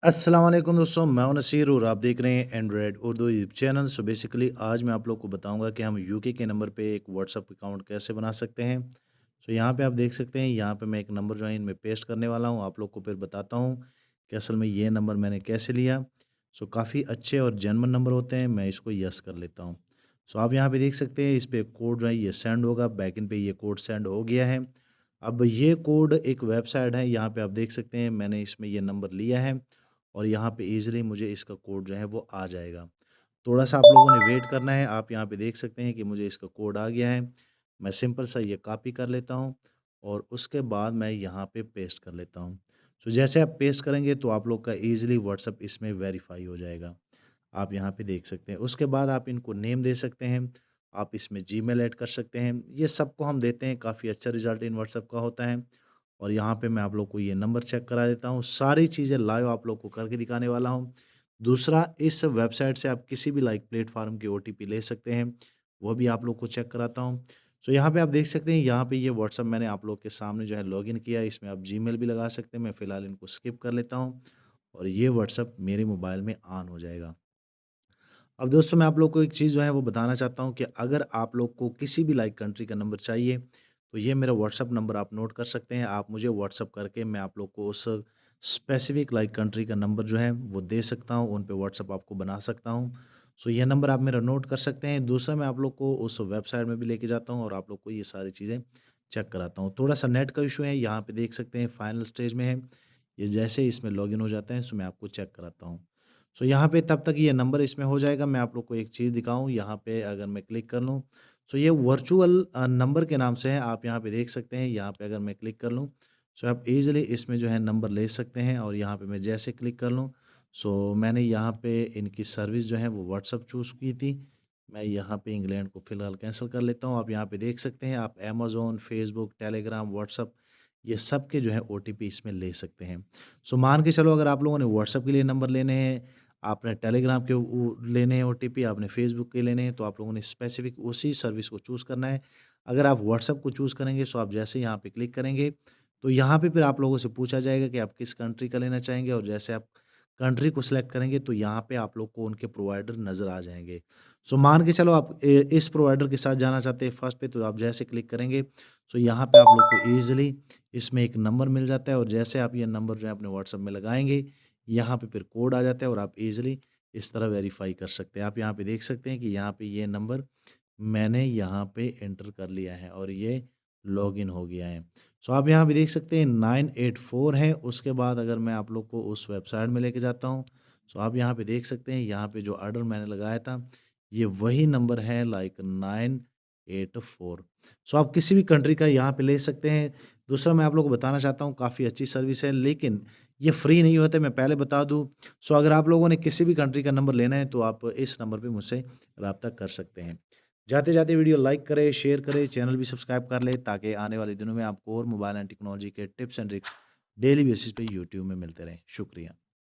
अस्सलाम वालेकुम दोस्तों, मैं हूं नसीर और आप देख रहे हैं Android Urdu YouTube channel. So basically आज मैं आप लोग को बताऊंगा कि हम यूके के नंबर पे एक व्हाट्सअप अकाउंट कैसे बना सकते हैं। सो यहाँ पे आप देख सकते हैं, यहाँ पे मैं एक नंबर जो है इनमें पेस्ट करने वाला हूँ। आप लोग को फिर बताता हूँ कि असल में ये नंबर मैंने कैसे लिया। सो काफ़ी अच्छे और जेन्युइन नंबर होते हैं, मैं इसको यस कर लेता हूँ। सो आप यहाँ पे देख सकते हैं, इस पे कोड जो है ये सेंड होगा, बैक पे ये कोड सेंड हो गया है। अब ये कोड एक वेबसाइट है, यहाँ पे आप देख सकते हैं मैंने इसमें ये नंबर लिया है और यहाँ पे ईज़िली मुझे इसका कोड जो है वो आ जाएगा। थोड़ा-सा आप लोगों ने वेट करना है, आप यहाँ पे देख सकते हैं कि मुझे इसका कोड आ गया है। मैं सिंपल सा ये कॉपी कर लेता हूँ और उसके बाद मैं यहाँ पे पेस्ट कर लेता हूँ। सो जैसे आप पेस्ट करेंगे तो आप लोग का ईज़िली व्हाट्सएप इसमें वेरीफ़ाई हो जाएगा। आप यहाँ पे देख सकते हैं। उसके बाद आप इनको नेम दे सकते हैं, आप इसमें जीमेल ऐड कर सकते हैं। ये सबको हम देते हैं, काफ़ी अच्छा रिज़ल्ट इन व्हाट्सएप का होता है। और यहाँ पे मैं आप लोग को ये नंबर चेक करा देता हूँ। सारी चीज़ें लाइव आप लोग को करके दिखाने वाला हूँ। दूसरा, इस वेबसाइट से आप किसी भी लाइक प्लेटफ़ॉर्म की ओटीपी ले सकते हैं, वो भी आप लोग को चेक कराता हूँ। सो यहाँ पे आप देख सकते हैं, यहाँ पे ये व्हाट्सएप मैंने आप लोग के सामने जो है लॉगिन किया है, इसमें आप जीमेल भी लगा सकते हैं। मैं फ़िलहाल इनको स्किप कर लेता हूँ और ये व्हाट्सएप मेरे मोबाइल में ऑन हो जाएगा। अब दोस्तों मैं आप लोग को एक चीज़ जो है वो बताना चाहता हूँ कि अगर आप लोग को किसी भी लाइक कंट्री का नंबर चाहिए, तो ये मेरा व्हाट्सएप नंबर आप नोट कर सकते हैं। आप मुझे व्हाट्सएप करके मैं आप लोग को उस स्पेसिफ़िक लाइक कंट्री का नंबर जो है वो दे सकता हूँ, उन पे व्हाट्सएप आपको बना सकता हूँ। सो ये नंबर आप मेरा नोट कर सकते हैं। दूसरा, मैं आप लोग को उस वेबसाइट में भी लेके जाता हूँ और आप लोग को ये सारी चीज़ें चेक कराता हूँ। थोड़ा-सा नेट का इश्यू है, यहाँ पे देख सकते हैं फाइनल स्टेज में है। ये जैसे ही इसमें लॉगिन हो जाता है, सो मैं आपको चेक कराता हूँ। सो यहाँ पे तब तक ये नंबर इसमें हो जाएगा। मैं आप लोग को एक चीज़ दिखाऊँ, यहाँ पे अगर मैं क्लिक कर लूँ, सो ये वर्चुअल नंबर के नाम से है। आप यहाँ पे देख सकते हैं, यहाँ पे अगर मैं क्लिक कर लूँ, सो आप ईज़िली इसमें जो है नंबर ले सकते हैं और यहाँ पे मैं जैसे क्लिक कर लूँ, सो मैंने यहाँ पे इनकी सर्विस जो है वो व्हाट्सएप चूज़ की थी। मैं यहाँ पे इंग्लैंड को फ़िलहाल कैंसल कर लेता हूँ। आप यहाँ पे देख सकते हैं, आप अमेज़न, फ़ेसबुक, टेलीग्राम, व्हाट्सएप ये सब के जो है ओटीपी इसमें ले सकते हैं। सो मान के चलो, अगर आप लोगों ने व्हाट्सएप के लिए नंबर लेने हैं, आपने टेलीग्राम के वो लेने हैं ओटीपी, आपने फ़ेसबुक के लेने हैं, तो आप लोगों ने स्पेसिफ़िक उसी सर्विस को चूज़ करना है। अगर आप व्हाट्सएप को चूज़ करेंगे, सो आप जैसे यहाँ पे क्लिक करेंगे, तो यहाँ पे फिर आप लोगों से पूछा जाएगा कि आप किस कंट्री का लेना चाहेंगे और जैसे आप कंट्री को सिलेक्ट करेंगे, तो यहाँ पे आप लोग को उनके प्रोवाइडर नज़र आ जाएँगे। सो मान के चलो आप इस प्रोवाइडर के साथ जाना चाहते हैं फर्स्ट पे, तो आप जैसे क्लिक करेंगे, सो यहाँ पे आप लोग को ईज़िली इसमें एक नंबर मिल जाता है और जैसे आप ये नंबर जो है अपने व्हाट्सएप में लगाएँगे, यहाँ पे फिर कोड आ जाता है और आप ईज़िली इस तरह वेरीफ़ाई कर सकते हैं। आप यहाँ पे देख सकते हैं कि यहाँ पे ये नंबर मैंने यहाँ पे एंटर कर लिया है और ये लॉगिन हो गया है। सो आप यहाँ पे देख सकते हैं 984 है, उसके बाद अगर मैं आप लोग को उस वेबसाइट में लेके जाता हूँ, सो आप यहाँ पे देख सकते हैं, यहाँ पे जो ऑर्डर मैंने लगाया था, ये वही नंबर है लाइक 984। सो आप किसी भी कंट्री का यहाँ पे ले सकते हैं। दूसरा, मैं आप लोगों को बताना चाहता हूँ, काफ़ी अच्छी सर्विस है, लेकिन ये फ्री नहीं होते, मैं पहले बता दूँ। सो अगर आप लोगों ने किसी भी कंट्री का नंबर लेना है, तो आप इस नंबर पे मुझसे राब्ता कर सकते हैं। जाते-जाते वीडियो लाइक करें, शेयर करें, चैनल भी सब्सक्राइब कर लें ताकि आने वाले दिनों में आपको और मोबाइल एंड टेक्नोलॉजी के tips and tricks daily basis पे यूट्यूब में मिलते रहें। शुक्रिया।